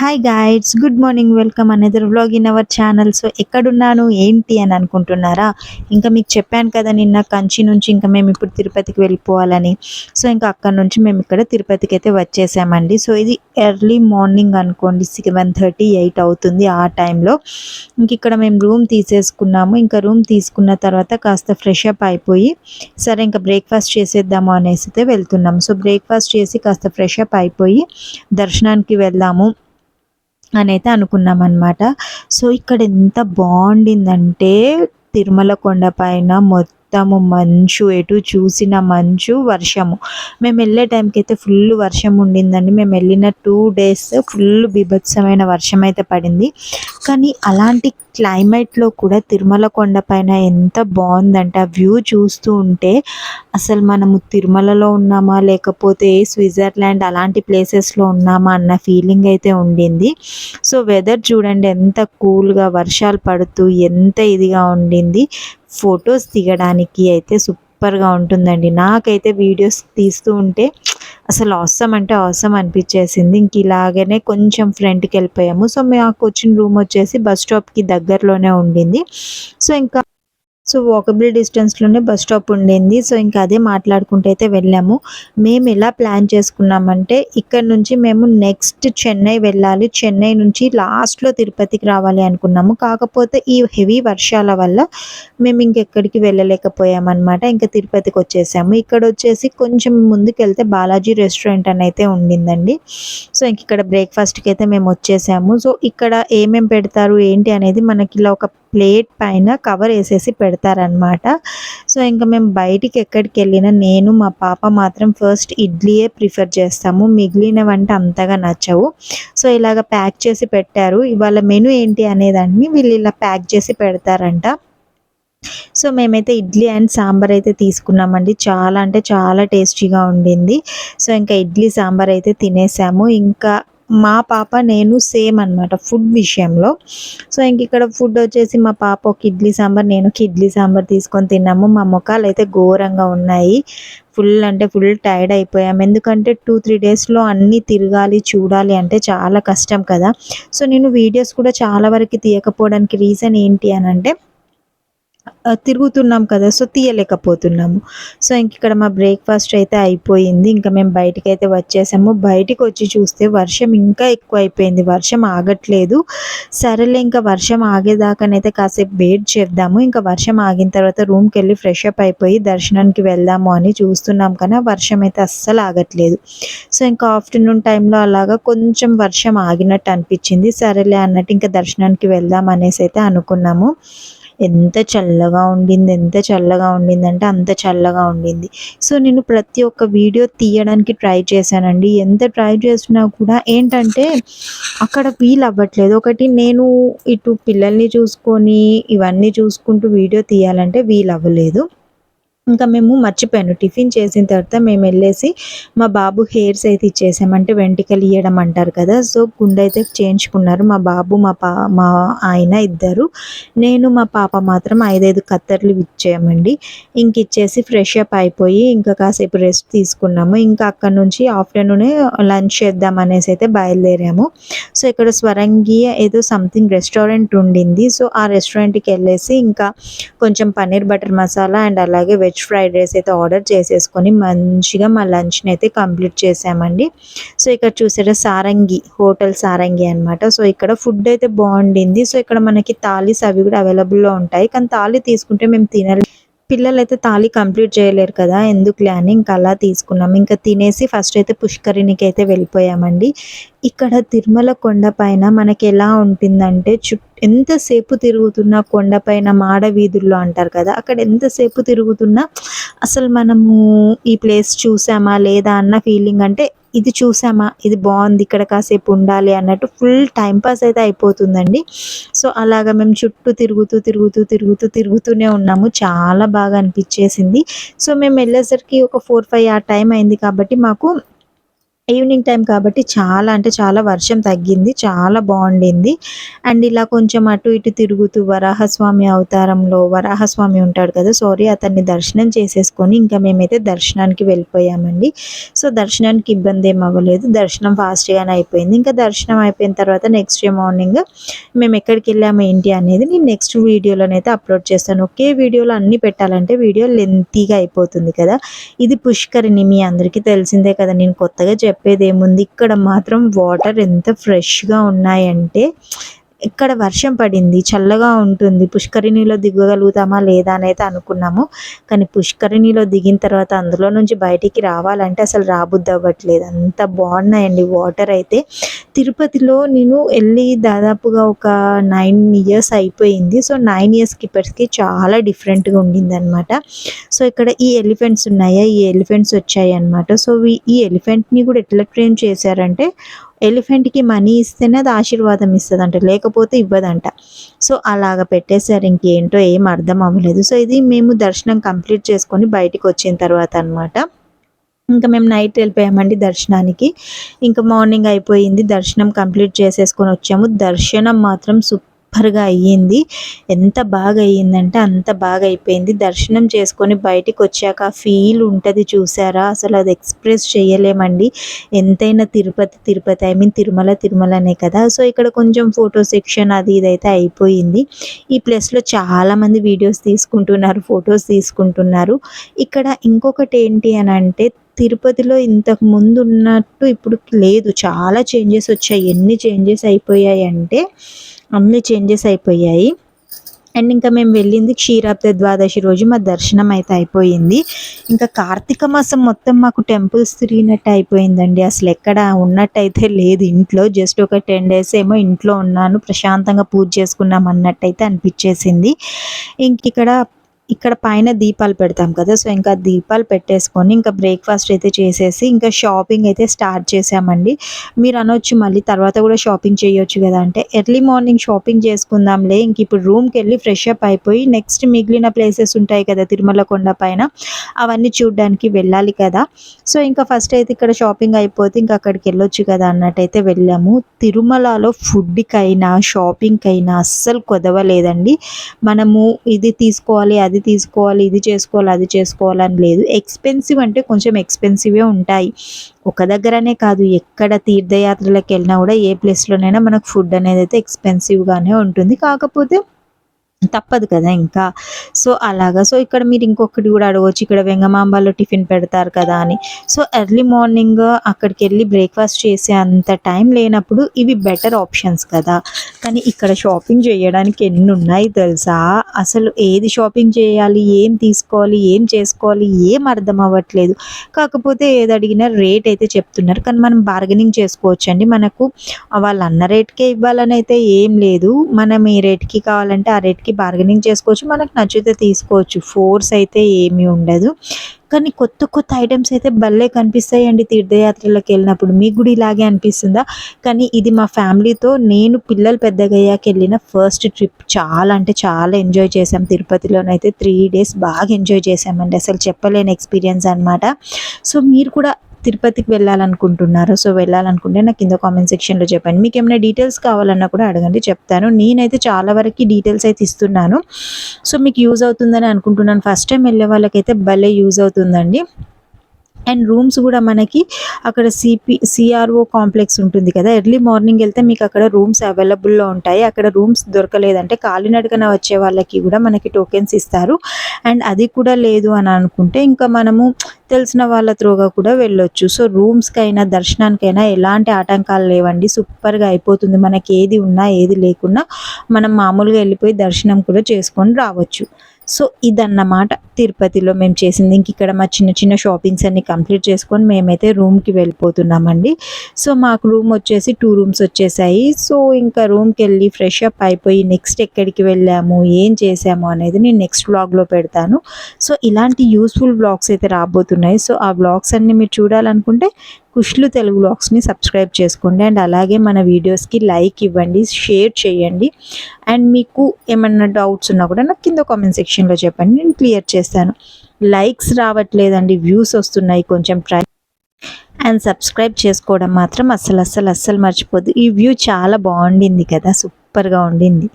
Hi guys, good morning, welcome another vlog in our channel. So ఎక్కడున్నాను ఏంటి అని అనుకుంటున్నారా? ఇంకా మీకు చెప్పాను కదా నిన్న కంచి నుంచి ఇంకా మేము ఇప్పుడు తిరుపతికి వెళ్ళిపోవాలని. సో ఇంకా అక్కడ నుంచి మేము ఇక్కడ తిరుపతికి అయితే వచ్చేసామండి. సో ఇది ఎర్లీ మార్నింగ్ అనుకోండి, 7:38 అవుతుంది ఆ టైంలో. ఇంక ఇక్కడ మేము రూమ్ తీసేసుకున్నాము. ఇంకా రూమ్ తీసుకున్న తర్వాత కాస్త ఫ్రెష్ అప్ అయిపోయి సరే ఇంకా బ్రేక్ఫాస్ట్ చేసేద్దాము అనేసి అయితే వెళ్తున్నాము. సో బ్రేక్ఫాస్ట్ చేసి కాస్త ఫ్రెష్ అప్ అయిపోయి దర్శనానికి వెళ్దాము అనైతే అనుకున్నామన్నమాట. సో ఇక్కడ ఎంత బాగుండిందంటే తిరుమల కొండ పైన మొత్తము మంచు, ఎటు చూసిన మంచు, వర్షము. మేము వెళ్ళే టైంకి అయితే ఫుల్ వర్షం ఉండిందండి. మేము వెళ్ళిన 2 days ఫుల్ బీభత్సమైన వర్షం అయితే పడింది. కానీ అలాంటి క్లైమేట్లో కూడా తిరుమల కొండ పైన ఎంత బాగుందంటే ఆ వ్యూ చూస్తూ ఉంటే అసలు మనము తిరుమలలో ఉన్నామా లేకపోతే స్విట్జర్లాండ్ అలాంటి ప్లేసెస్లో ఉన్నామా అన్న ఫీలింగ్ అయితే ఉండింది. సో వెదర్ చూడండి ఎంత కూల్గా వర్షాలు పడుతూ ఎంత ఇదిగా ఉండింది. ఫొటోస్ దిగడానికి అయితే సూపర్గా ఉంటుందండి. నాకైతే వీడియోస్ తీస్తూ ఉంటే అసలు ఆసమ్ అంటే ఆసమ్ అనిపించేసింది. ఇంక ఇలాగనే కొంచెం ఫ్రంట్కి వెళ్ళిపోయాము. సో మాకు వచ్చిన రూమ్ వచ్చేసి బస్ స్టాప్కి దగ్గరలోనే ఉండింది. సో ఇంకా వాకబుల్ డిస్టెన్స్లోనే బస్ స్టాప్ ఉండింది. సో ఇంకా అదే మాట్లాడుకుంటూ అయితే వెళ్ళాము. మేము ఎలా ప్లాన్ చేసుకున్నామంటే ఇక్కడ నుంచి మేము నెక్స్ట్ చెన్నై వెళ్ళాలి, చెన్నై నుంచి లాస్ట్లో తిరుపతికి రావాలి అనుకున్నాము. కాకపోతే ఈ హెవీ వర్షాల వల్ల మేము ఇంకెక్కడికి వెళ్ళలేకపోయామన్నమాట. ఇంకా తిరుపతికి వచ్చేసాము. ఇక్కడ వచ్చేసి కొంచెం ముందుకు వెళ్తే బాలాజీ రెస్టారెంట్ అని అయితే ఉండిందండి. సో ఇంక ఇక్కడ బ్రేక్ఫాస్ట్కి అయితే మేము వచ్చేసాము. సో ఇక్కడ ఏమేమి పెడతారు ఏంటి అనేది మనకి ఇలా ఒక ప్లేట్ పైన కవర్ వేసేసి పెడతారనమాట. సో ఇంకా మేము బయటికి ఎక్కడికి వెళ్ళినా నేను మా పాప మాత్రం ఫస్ట్ ఇడ్లీయే ప్రిఫర్ చేస్తాము. మిగిలినవంటే అంతగా నచ్చవు. సో ఇలాగ ప్యాక్ చేసి పెట్టారు. ఇవాళ మెనూ ఏంటి అనేదాన్ని వీళ్ళు ఇలా ప్యాక్ చేసి పెడతారంట. సో మేమైతే ఇడ్లీ అండ్ సాంబార్ అయితే తీసుకున్నామండి. చాలా అంటే చాలా టేస్టీగా ఉండింది. సో ఇంకా ఇడ్లీ సాంబార్ అయితే తినేసాము. ఇంకా మా పాప నేను సేమ్ అనమాట ఫుడ్ విషయంలో. సో ఇంక ఇక్కడ ఫుడ్ వచ్చేసి మా పాప ఒక ఇడ్లీ సాంబార్, నేను ఒక ఇడ్లీ సాంబార్ తీసుకొని తిన్నాము. మా ముఖాలు అయితే ఘోరంగా ఉన్నాయి. ఫుల్ అంటే ఫుల్ టైర్డ్ అయిపోయాము. ఎందుకంటే 2-3 డేస్లో అన్నీ తిరగాలి చూడాలి అంటే చాలా కష్టం కదా. సో నేను వీడియోస్ కూడా చాలా వరకు తీయకపోవడానికి రీజన్ ఏంటి అని అంటే తిరుగుతున్నాం కదా, సో తీయలేకపోతున్నాము. సో ఇంక ఇక్కడ మా బ్రేక్ఫాస్ట్ అయితే అయిపోయింది. ఇంకా మేము బయటికి అయితే వచ్చేసాము. బయటికి వచ్చి చూస్తే వర్షం ఇంకా ఎక్కువ అయిపోయింది. వర్షం ఆగట్లేదు. సరేలే ఇంకా వర్షం ఆగేదాకానైతే కాసేపు వెయిట్ చేద్దాము. ఇంకా వర్షం ఆగిన తర్వాత రూమ్కి వెళ్ళి ఫ్రెష్ అప్ అయిపోయి దర్శనానికి వెళ్దాము అని చూస్తున్నాం కానీ వర్షం అయితే అస్సలు ఆగట్లేదు. సో ఇంకా ఆఫ్టర్నూన్ టైంలో అలాగా కొంచెం వర్షం ఆగినట్టు అనిపించింది. సరేలే అన్నట్టు ఇంకా దర్శనానికి వెళ్దాం అనేసి అయితే అనుకున్నాము. ఎంత చల్లగా ఉండింది, ఎంత చల్లగా ఉండిందంటే అంత చల్లగా ఉండింది. సో నేను ప్రతి ఒక్క వీడియో తీయడానికి ట్రై చేశానండి. ఎంత ట్రై చేసినా కూడా ఏంటంటే అక్కడ ఫీల్ అవ్వట్లేదు. ఒకటి నేను ఇటు పిల్లల్ని చూసుకొని ఇవన్నీ చూసుకుంటూ వీడియో తీయాలంటే వీలు అవ్వలేదు. ఇంకా మేము మర్చిపోయాను. టిఫిన్ చేసిన తర్వాత మేము వెళ్ళేసి మా బాబు హెయిర్స్ అయితే ఇచ్చేసాము. అంటే వెంట్రుకలు ఇయ్యడం అంటారు కదా. సో గుండె అయితే చేయించుకున్నారు మా బాబు మా ఆయన ఇద్దరు. నేను మా పాప మాత్రం 5 కత్తర్లు ఇచ్చామండి. ఇంక ఇచ్చేసి ఫ్రెష్ అప్ అయిపోయి ఇంకా కాసేపు రెస్ట్ తీసుకున్నాము. ఇంకా అక్కడ నుంచి ఆఫ్టర్నూనే లంచ్ చేద్దాం అనేసి అయితే బయలుదేరాము. సో ఇక్కడ స్వరంగి ఏదో సంథింగ్ రెస్టారెంట్ ఉండింది. సో ఆ రెస్టారెంట్కి వెళ్ళేసి ఇంకా కొంచెం పన్నీర్ బటర్ మసాలా అండ్ అలాగే వెజ్ ఫ్రైడ్ రైస్ అయితే ఆర్డర్ చేసేసుకొని మంచిగా మా లంచ్ని అయితే కంప్లీట్ చేసామండి. సో ఇక్కడ చూసారా సారంగి హోటల్ సారంగి అనమాట. సో ఇక్కడ ఫుడ్ అయితే బాగుండింది. సో ఇక్కడ మనకి థాలీస్ అవి కూడా అవైలబుల్లో ఉంటాయి. కానీ థాలీ తీసుకుంటే మేము తినలేము. పిల్లలైతే థాలీ కంప్లీట్ చేయలేరు కదా, ఎందుకులే అని ఇంకా అలా తీసుకున్నాం. ఇంకా తినేసి ఫస్ట్ అయితే పుష్కరిణికి అయితే వెళ్ళిపోయామండి. ఇక్కడ తిరుమల కొండ పైన మనకి ఎలా ఉంటుందంటే ఎంతసేపు తిరుగుతున్నా కొండపైన మాడ వీధుల్లో అంటారు కదా, అక్కడ ఎంతసేపు తిరుగుతున్నా అసలు మనము ఈ ప్లేస్ చూసామా లేదా అన్న ఫీలింగ్, అంటే ఇది చూసామా ఇది బాగుంది ఇక్కడ కాసేపు ఉండాలి అన్నట్టు ఫుల్ టైంపాస్ అయితే అయిపోతుందండి. సో అలాగా మేము చుట్టూ తిరుగుతూనే ఉన్నాము. చాలా బాగా అనిపించేసింది. సో మేము వెళ్ళేసరికి ఒక 4-5 ఆ టైం అయింది కాబట్టి మాకు ఈవినింగ్ టైం కాబట్టి చాలా అంటే చాలా వర్షం తగ్గింది. చాలా బావుండింది. అండ్ ఇలా కొంచెం అటు ఇటు తిరుగుతూ వరాహస్వామి అవతారంలో వరాహస్వామి ఉంటాడు కదా! సారీ అతన్ని దర్శనం చేసేసుకొని ఇంకా మేమైతే దర్శనానికి వెళ్ళిపోయామండి. సో, దర్శనానికి ఇబ్బందేం అవ్వలేదు. దర్శనం ఫాస్ట్‌గానే అయిపోయింది. ఇంకా దర్శనం అయిపోయిన తర్వాత నెక్స్ట్ డే మార్నింగ్ మేమెక్కడికెళ్ళాము ఏంటి అనేది నేను నెక్స్ట్ వీడియోలోనైతే అప్‌లోడ్ చేస్తాను. ఒకే వీడియోలో అన్నీ పెట్టాలంటే వీడియో లెంతీగా అయిపోతుంది కదా! ఇది పుష్కరిణి మీ అందరికీ తెలిసిందే కదా! నేను కొత్తగా చెప్పేదేముంది. ఇక్కడ మాత్రం వాటర్ ఎంత ఫ్రెష్‌గా ఉన్నాయంటే ఇక్కడ వర్షం పడింది. చల్లగా ఉంటుంది. పుష్కరిణిలో దిగగలుగుతామా లేదా అనైతే అనుకున్నాము. కానీ పుష్కరిణిలో దిగిన తర్వాత అందులో నుంచి బయటికి రావాలంటే అసలు రాబుద్దవ్వట్లేదు. అంత బాగున్నాయండి వాటర్ అయితే. తిరుపతిలో నేను ఎళ్ళి దాదాపుగా ఒక 9 ఇయర్స్ అయిపోయింది. సో, 9 ఇయర్స్‌కి ఇప్పటికి చాలా డిఫరెంట్‌గా ఉండిందనమాట. సో, ఇక్కడ ఈ ఎలిఫెంట్స్ ఉన్నాయా? ఈ ఎలిఫెంట్స్ వచ్చాయన్నమాట. సో, ఈ ఎలిఫెంట్‌ని కూడా ఎట్లా ట్రైన్ చేశారంటే ఎలిఫెంట్‌కి మనీ ఇస్తేనే అది ఆశీర్వాదం ఇస్తదంట. లేకపోతే ఇవ్వదంట. సో, అలాగ పెట్టేసారు. ఇంకేంటో ఏం అర్థం అవ్వలేదు. సో, ఇది మేము దర్శనం కంప్లీట్ చేసుకొని బయటికొచ్చిన తర్వాత అనమాట. ఇంకా మేము నైట్ వెళ్ళిపోయామండి దర్శనానికి. ఇంకా మార్నింగ్ అయిపోయింది. దర్శనం కంప్లీట్ చేసేసుకొని వచ్చాము. దర్శనం మాత్రం సూపర్‌గా అయ్యింది. ఎంత బాగా అయ్యిందంటే అంత బాగా అయిపోయింది. దర్శనం చేసుకొని బయటికొచ్చాక ఆ ఫీల్ ఉంటది చూసారా? అసలు అది ఎక్స్‌ప్రెస్ చేయలేమండి. ఎంతైనా తిరుపతి, తిరుపతి ఐ మీన్ తిరుమల, తిరుమలనే కదా! సో, ఇక్కడ కొంచెం ఫోటో సెక్షన్ అది ఇది అయితే అయిపోయింది. ఈ ప్లేస్‌లో చాలామంది వీడియోస్ తీసుకుంటున్నారు, ఫోటోస్ తీసుకుంటున్నారు. ఇక్కడ ఇంకొకటి ఏంటి అనంటే తిరుపతిలో ఇంతకు ముందు ఉన్నట్టు ఇప్పుడు లేదు. చాలా చేంజెస్ వచ్చాయి. ఎన్ని చేంజెస్ అయిపోయాయంటే అన్ని చేంజెస్ అయిపోయాయి. అండ్ ఇంకా మేము వెళ్ళింది క్షీరాబ్ది ద్వాదశి రోజు మా దర్శనం అయితే అయిపోయింది. ఇంకా కార్తీక మాసం మొత్తం మాకు టెంపుల్స్ తిరిగినట్టు అయిపోయిందండి. అసలు ఎక్కడ ఉన్నట్టయితే లేదు ఇంట్లో. జస్ట్ ఒక 10 డేస్ ఏమో ఇంట్లో ఉన్నాను. ప్రశాంతంగా పూజ చేసుకున్నాం అన్నట్టయితే అనిపించేసింది. ఇక్కడ పైన దీపాలు పెడతాం కదా! సో, ఇంకా దీపాలు పెట్టేసుకొని ఇంకా బ్రేక్‌ఫాస్ట్ అయితే చేసేసి ఇంకా షాపింగ్ అయితే స్టార్ట్ చేశామండి. మీరు అనొచ్చు మళ్ళీ తర్వాత కూడా షాపింగ్ చేయొచ్చు కదా! అంటే ఎర్లీ మార్నింగ్ షాపింగ్ చేసుకుందాంలే. ఇంక ఇప్పుడు రూమ్‌కెళ్ళి ఫ్రెష్ అప్ అయిపోయి నెక్స్ట్ మిగిలిన ప్లేసెస్ ఉంటాయి కదా! తిరుమల కొండ పైన అవన్నీ చూడ్డానికి వెళ్ళాలి కదా! సో, ఇంకా ఫస్ట్ అయితే ఇక్కడ షాపింగ్ అయిపోతే ఇంకా అక్కడికెళ్ళొచ్చు కదా! అన్నట్టయితే వెళ్ళాము. తిరుమలలో ఫుడ్‌కైనా, షాపింగ్‌కైనా అస్సలు కొదవలేదండి. మనము ఇది తీసుకోవాలి, అది తీసుకోవాలి, ఇది చేసుకోవాలి, అది చేసుకోవాలని లేదు. ఎక్స్‌పెన్సివ్ అంటే కొంచెం ఎక్స్‌పెన్సివే ఉంటాయి. ఒక దగ్గరనే కాదు ఎక్కడ తీర్థయాత్రలకెళ్ళినా కూడా ఏ ప్లేస్‌లోనైనా మనకు ఫుడ్ అనేదైతే ఎక్స్‌పెన్సివ్‌గానే ఉంటుంది. కాకపోతే తప్పదు కదా ఇంకా. సో, అలాగా. సో, ఇక్కడ మీరు ఇంకొకటి కూడా అడగొచ్చు. ఇక్కడ వెంగమాంబాలో టిఫిన్ పెడతారు కదా అని. సో, ఎర్లీ మార్నింగ్ అక్కడికెళ్ళి బ్రేక్‌ఫాస్ట్ చేసే అంత టైం లేనప్పుడు ఇవి బెటర్ ఆప్షన్స్ కదా! కానీ ఇక్కడ షాపింగ్ చేయడానికి ఎన్నున్నాయి తెలుసా? అసలు ఏది షాపింగ్ చేయాలి? ఏం తీసుకోవాలి? ఏం చేసుకోవాలి? ఏం అర్థం అవ్వట్లేదు. కాకపోతే ఏది అడిగినా రేట్ అయితే చెప్తున్నారు. కానీ మనం బార్గెనింగ్ చేసుకోవచ్చండి. మనకు వాళ్ళన్న రేట్‌కే ఇవ్వాలనైతే ఏం లేదు. మనం ఏ రేట్‌కి కావాలంటే ఆ రేట్‌కి బార్గెనింగ్ చేసుకోవచ్చు. మనకు నచ్చితే తీసుకోవచ్చు. ఫోర్స్ అయితే ఏమీ ఉండదు. కానీ కొత్త కొత్త ఐటెమ్స్ అయితే భలే కనిపిస్తాయండి తీర్థయాత్రలకెళ్ళినప్పుడు. మీకు గూడా ఇలాగే అనిపిస్తుందా? కానీ ఇది మా ఫ్యామిలీతో నేను పిల్లలు పెద్దగయ్యాక ఎళ్ళిన ఫస్ట్ ట్రిప్. చాలా అంటే చాలా ఎంజాయ్ చేశాం తిరుపతిలోనైతే 3 డేస్ బాగా ఎంజాయ్ చేశామండి. అసలు చెప్పలేని ఎక్స్‌పీరియన్స్ అనమాట. సో, మీరు కూడా తిరుపతికి వెళ్ళాలనుకుంటున్నారా? సో, వెళ్ళాలనుకుంటే నాకు కింద కామెంట్ సెక్షన్‌లో చెప్పండి. మీకేమైనా డీటెయిల్స్ కావాలన్నా కూడా అడగండి చెప్తాను. నేనైతే చాలా వరకి డీటెయిల్స్ అయితే ఇస్తున్నాను. సో, మీకు యూజ్ అవుతుందని అనుకుంటున్నాను. ఫస్ట్ టైమ్ వెళ్ళే వాళ్ళకైతే భలే యూజ్ అవుతుందండి. అండ్ రూమ్స్ గూడా మనకి అక్కడ సిఆర్ఓ కాంప్లెక్స్ ఉంటుంది కదా! ఎర్లీ మార్నింగ్ ఎళ్తే మీకు అక్కడ రూమ్స్ అవైలబుల్‌లో ఉంటాయి. అక్కడ రూమ్స్ దొరకలేదంటే కాలినడకన వచ్చే వాళ్ళకి గూడా మనకి టోకెన్స్ ఇస్తారు. అండ్ అది కూడా లేదు అని అనుకుంటే ఇంకా మనము తెలిసిన వాళ్ళ త్రూగా కూడా వెళ్ళొచ్చు. సో, రూమ్స్‌కైనా, దర్శనానికైనా ఎలాంటి ఆటంకాలు లేవండి. సూపర్‌గా అయిపోతుంది. మనకి ఏది ఉన్నా, ఏది లేకున్నా మనం మామూలుగా ఎళ్ళిపోయి దర్శనం కూడా చేసుకొని రావచ్చు. సో, ఇదన్నమాట తిరుపతిలో మేము చేసింది. ఇంకిక్కడ మా చిన్న చిన్న షాపింగ్స్ అన్నీ కంప్లీట్ చేసుకొని మేమైతే రూమ్‌కి వెళ్ళిపోతున్నామండి. సో, మాకు రూమ్ వచ్చేసి 2 రూమ్స్ వచ్చేసాయి. సో, ఇంకా రూమ్‌కెళ్ళి ఫ్రెష్ అప్ అయిపోయి నెక్స్ట్ ఎక్కడికి వెళ్ళాము, ఏం చేశాము అనేది నేను నెక్స్ట్ వ్లాగ్‌లో పెడతాను. సో, ఇలాంటి యూజ్‌ఫుల్ వ్లాగ్స్ అయితే రాబోతున్నాయి. సో, ఆ వ్లాగ్స్ అన్నీ మీరు చూడాలనుకుంటే కుష్లు తెలుగు వ్లాగ్స్‌ని సబ్స్క్రైబ్ చేసుకోండి. అండ్ అలాగే మన వీడియోస్‌కి లైక్ ఇవ్వండి, షేర్ చేయండి. అండ్ మీకు ఏమన్నా డౌట్స్ ఉన్నా కూడా నాకు కింద కామెంట్ సెక్షన్‌లో చెప్పండి. నేను క్లియర్ చేస్తాను. లైక్స్ రావట్లేదండి. వ్యూస్ వస్తున్నాయి. కొంచెం ట్రై అండ్ సబ్స్క్రైబ్ చేసుకోవడం మాత్రం అస్సలు మర్చిపోద్దు. ఈ వ్యూ చాలా బాగుండింది కదా, సూపర్గా ఉండింది.